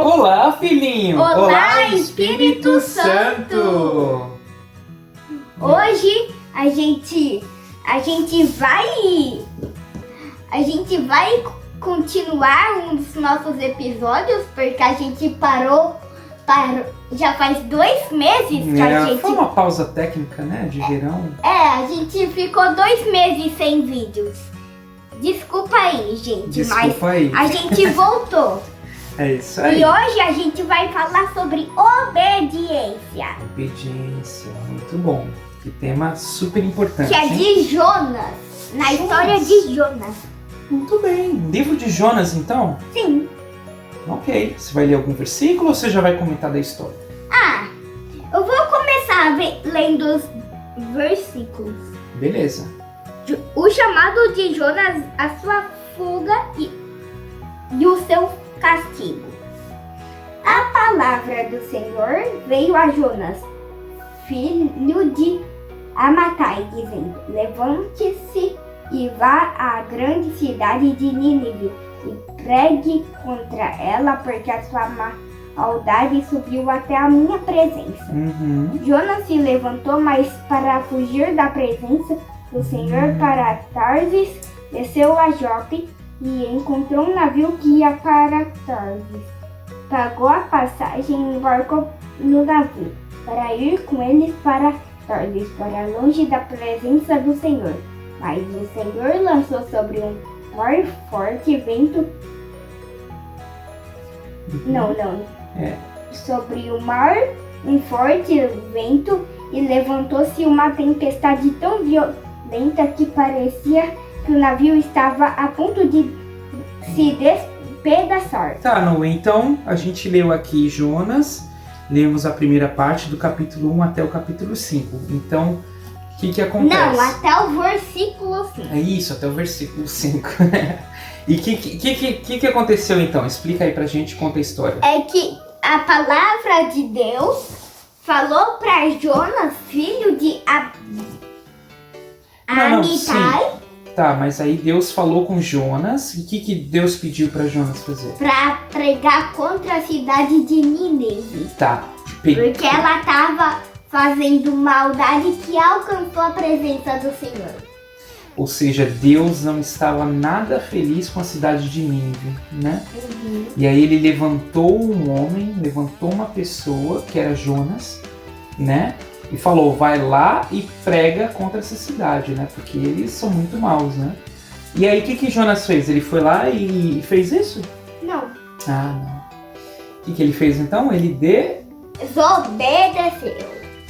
Olá, filhinho! Olá, Espírito Santo! Hoje a gente vai continuar um dos nossos episódios, porque a gente parou já faz 2 meses que a gente... Foi uma pausa técnica, né, de verão. a gente ficou 2 meses sem vídeos. Desculpa aí, gente, a gente voltou. É isso aí. E hoje a gente vai falar sobre obediência. Obediência, muito bom. Que tema super importante. Que é de Jonas, na história de Jonas. Muito bem. Livro de Jonas, então? Sim. Ok. Você vai ler algum versículo ou você já vai comentar da história? Eu vou começar lendo os versículos. Beleza. O chamado de Jonas, a sua fuga e o seu castigo. A palavra do Senhor veio a Jonas, filho de Amittai, dizendo: levante-se e vá à grande cidade de Nínive e pregue contra ela, porque a sua maldade subiu até a minha presença. Jonas se levantou, mas para fugir da presença do Senhor para Tarsis, desceu a Jope e encontrou um navio que ia para Tarsis. Pagou a passagem e embarcou no navio para ir com eles para Tarsis, para longe da presença do Senhor. Mas o Senhor lançou sobre um mar forte vento. Sobre o mar um forte vento e levantou-se uma tempestade tão violenta que parecia que o navio estava a ponto de se despedaçar. Tá, Noé, então a gente leu aqui Jonas, lemos a primeira parte do capítulo 1 até o capítulo 5. Então, o que acontece? Não, até o versículo 5. É isso, até o versículo 5. E o que aconteceu então? Explica aí pra gente, conta a história. É que a palavra de Deus falou para Jonas, filho de Amittai. Tá, mas aí Deus falou com Jonas. E o que Deus pediu pra Jonas fazer? Pra pregar contra a cidade de Nínive. Tá. Porque ela estava fazendo maldade que alcançou a presença do Senhor. Ou seja, Deus não estava nada feliz com a cidade de Nínive, né? E aí ele levantou uma pessoa, que era Jonas, né? E falou, vai lá e prega contra essa cidade, né? Porque eles são muito maus, né? E aí o que Jonas fez? Ele foi lá e fez isso? Não. Não. O que ele fez então? Ele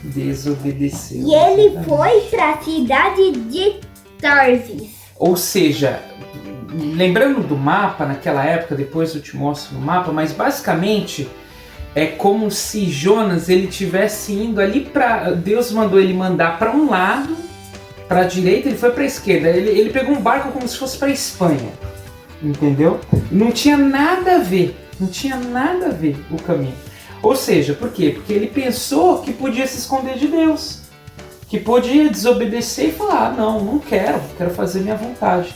desobedeceu. E ele foi para a cidade de Tarsis. Ou seja, lembrando do mapa naquela época, depois eu te mostro no mapa, mas basicamente é como se Jonas ele tivesse indo ali para... Deus mandou ele mandar para um lado, para a direita, ele foi para a esquerda. Ele pegou um barco como se fosse para a Espanha, entendeu? Não tinha nada a ver o caminho. Ou seja, por quê? Porque ele pensou que podia se esconder de Deus, que podia desobedecer e falar, não quero fazer minha vontade.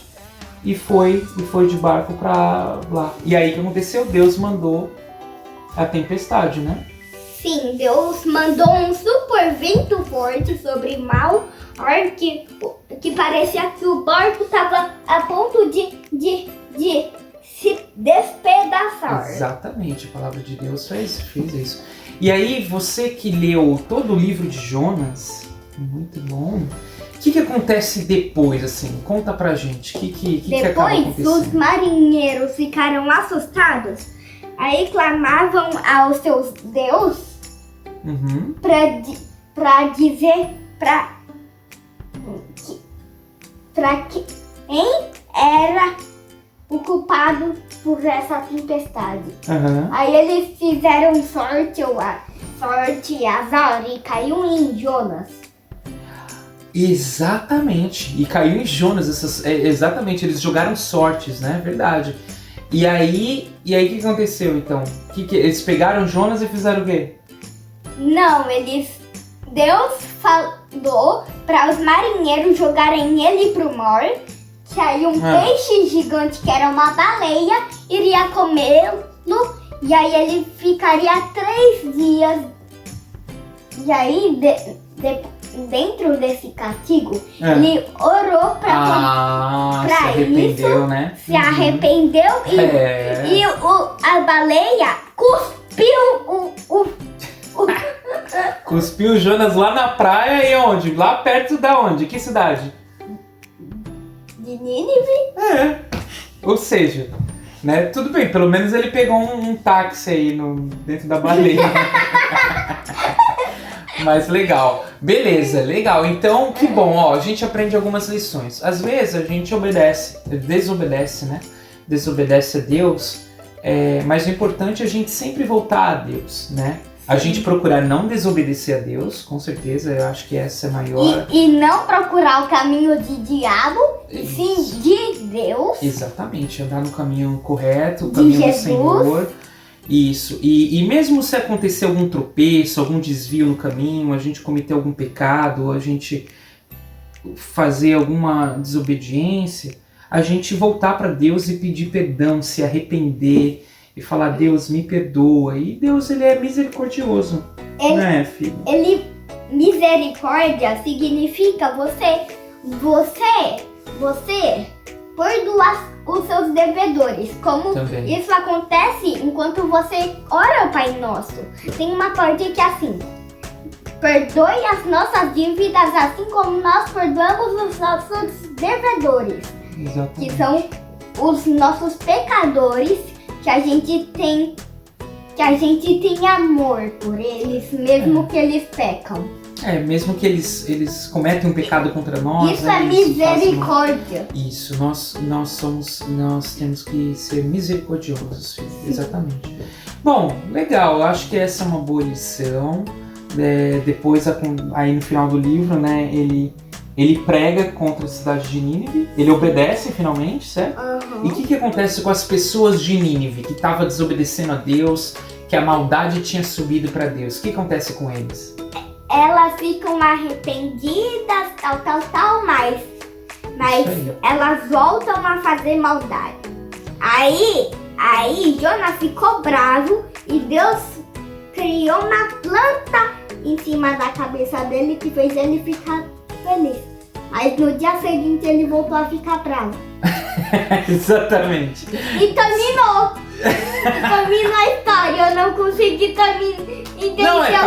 E foi de barco para lá. E aí o que aconteceu? Deus mandou a tempestade, né? Sim, Deus mandou um super vento forte sobre o mar que parecia que o barco estava a ponto de se despedaçar. Exatamente, a palavra de Deus fez isso. E aí, você que leu todo o livro de Jonas, muito bom. O que acontece depois, assim? Conta pra gente. O que acaba acontecendo? Depois, os marinheiros ficaram assustados. Aí clamavam aos seus Deus pra dizer quem era o culpado por essa tempestade. Aí eles fizeram sorte e azar e caiu em Jonas. Exatamente, e caiu em Jonas. Exatamente, eles jogaram sortes, né? Verdade. E aí o que aconteceu então? Eles pegaram Jonas e fizeram o quê? Não, Deus falou para os marinheiros jogarem ele pro mar, que aí um peixe gigante, que era uma baleia, iria comê-lo E aí ele ficaria 3 dias. E aí, dentro desse castigo, ele orou pra se arrependeu, isso, né? Se arrependeu e a baleia cuspiu Cuspiu o Jonas lá na praia e onde? Lá perto da onde? Que cidade? de Nínive. Ou seja, né? Tudo bem, pelo menos ele pegou um táxi aí dentro da baleia. Mas legal. Beleza, legal. Então, que bom, ó, a gente aprende algumas lições. Às vezes a gente desobedece, né? Desobedece a Deus, mas o importante é a gente sempre voltar a Deus, né? A gente procurar não desobedecer a Deus, com certeza, eu acho que essa é a maior... E não procurar o caminho de diabo, sim de Deus. Exatamente, andar no caminho correto, o caminho do Senhor. Isso, e mesmo se acontecer algum tropeço, algum desvio no caminho, a gente cometer algum pecado, a gente fazer alguma desobediência, a gente voltar para Deus e pedir perdão, se arrepender e falar, Deus, me perdoa. E Deus, ele é misericordioso, né, filho? Misericórdia significa você perdoar os seus devedores. Como também. Isso acontece enquanto você ora o Pai Nosso. Tem uma parte que é assim: perdoe as nossas dívidas assim como nós perdoamos os nossos devedores. Exatamente. Que são os nossos pecadores, que a gente tem amor por eles, mesmo que eles pecam. Mesmo que eles cometem um pecado contra nós. Isso é misericórdia. Isso, nós temos que ser misericordiosos, filho. Exatamente. Bom, legal, eu acho que essa é uma boa lição. Depois, aí no final do livro, né, ele prega contra a cidade de Nínive, ele obedece finalmente, certo? Uhum. E o que acontece com as pessoas de Nínive, que estavam desobedecendo a Deus, que a maldade tinha subido para Deus? O que acontece com eles? Elas ficam arrependidas, tal, mas elas voltam a fazer maldade. Aí Jonas ficou bravo e Deus criou uma planta em cima da cabeça dele que fez ele ficar feliz. Mas no dia seguinte ele voltou a ficar bravo. Exatamente. E terminou. Terminou a história, eu não consegui entender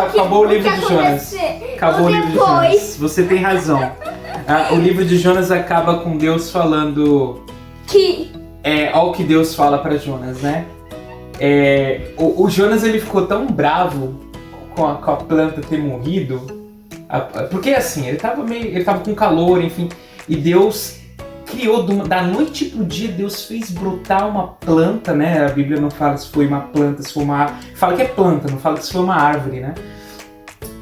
acabou o livro de Jonas. Acabou o livro de Jonas. Você tem razão. O livro de Jonas acaba com Deus falando que... olha o que Deus fala para Jonas, né? O Jonas, ele ficou tão bravo com a planta ter morrido, porque assim, ele tava com calor, enfim, e Deus criou da noite pro dia. Deus fez brotar uma planta, né? A Bíblia não fala se foi uma planta, se foi uma árvore. Fala que é planta, não fala que se foi uma árvore, né?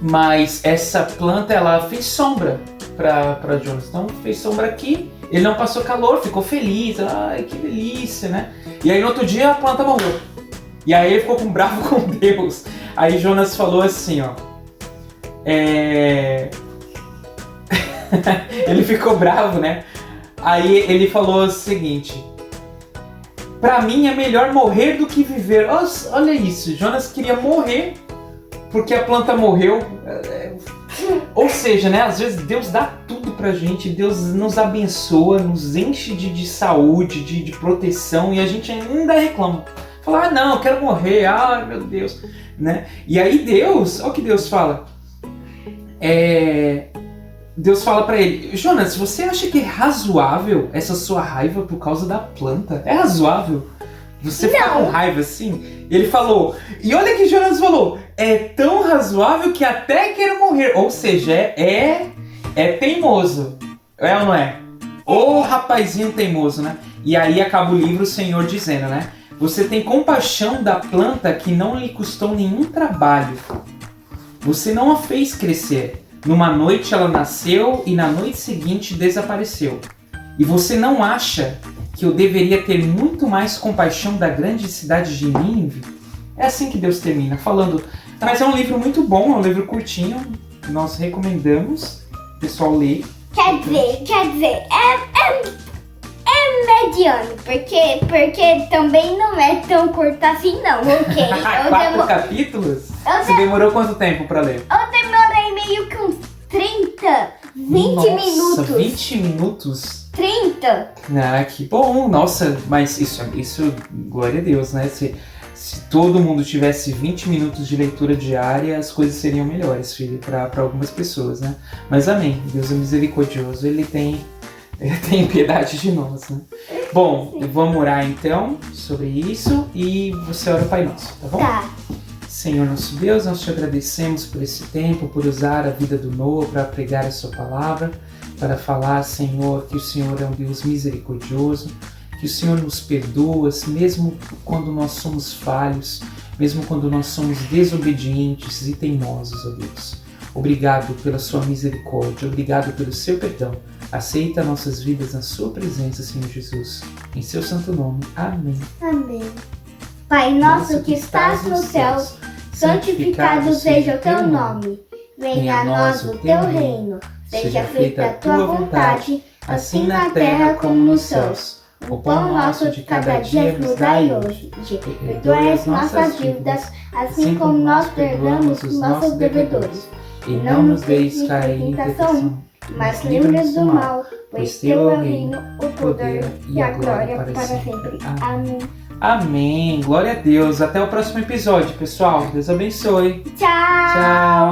Mas essa planta, ela fez sombra para Jonas. Então fez sombra aqui, ele não passou calor, ficou feliz. Ai, que delícia, né? E aí no outro dia a planta morreu. E aí ele ficou bravo com Deus. Aí Jonas falou assim, ó. Ele ficou bravo, né? Aí ele falou o seguinte: pra mim é melhor morrer do que viver. Olha isso, Jonas queria morrer porque a planta morreu. Ou seja, né? Às vezes Deus dá tudo pra gente, Deus nos abençoa, nos enche de saúde, de proteção, e a gente ainda reclama. Fala, não, eu quero morrer, ai meu Deus, né? E aí Deus, olha o que Deus fala. Deus fala pra ele: Jonas, você acha que é razoável essa sua raiva por causa da planta? É razoável você ficar com raiva assim? Ele falou, e olha que Jonas falou: é tão razoável que até quero morrer. Ou seja, é teimoso. É ou não é? Ô rapazinho teimoso, né? E aí acaba o livro, o Senhor dizendo, né? Você tem compaixão da planta que não lhe custou nenhum trabalho. Você não a fez crescer. Numa noite ela nasceu e na noite seguinte desapareceu. E você não acha que eu deveria ter muito mais compaixão da grande cidade de Nínive? É assim que Deus termina, falando. Mas é um livro muito bom, é um livro curtinho, nós recomendamos o pessoal ler. Quer dizer, é mediano, porque também não é tão curto assim não, ok? 4 capítulos? Você demorou quanto tempo pra ler? Eu demorei meio que uns 30, 20 Nossa, minutos. 20 minutos? 30? Ah, que bom. Nossa, mas isso glória a Deus, né? Se todo mundo tivesse 20 minutos de leitura diária, as coisas seriam melhores, filho, para algumas pessoas, né? Mas amém. Deus é misericordioso, Ele tem piedade de nós, né? Bom, vamos orar então sobre isso e você ora o Pai Nosso, tá bom? Tá. Senhor nosso Deus, nós te agradecemos por esse tempo, por usar a vida do Noah para pregar a sua palavra, para falar, Senhor, que o Senhor é um Deus misericordioso, que o Senhor nos perdoa, mesmo quando nós somos falhos, mesmo quando nós somos desobedientes e teimosos, ó Deus. Obrigado pela sua misericórdia, obrigado pelo seu perdão. Aceita nossas vidas na sua presença, Senhor Jesus. Em seu santo nome. Amém. Amém. Pai nosso que estás nos céus, santificado seja o teu nome. Venha a nós o teu reino. Seja feita a tua vontade, assim na terra como nos céus. O pão nosso de cada dia nos dai hoje. Perdoai as nossas dívidas, assim como nós perdoamos os nossos devedores. E não nos deixes cair em tentação, mas livra-nos do mal, pois teu é o reino, o poder e a glória para sempre. Amém. Amém. Glória a Deus. Até o próximo episódio, pessoal. Deus abençoe. Tchau. Tchau.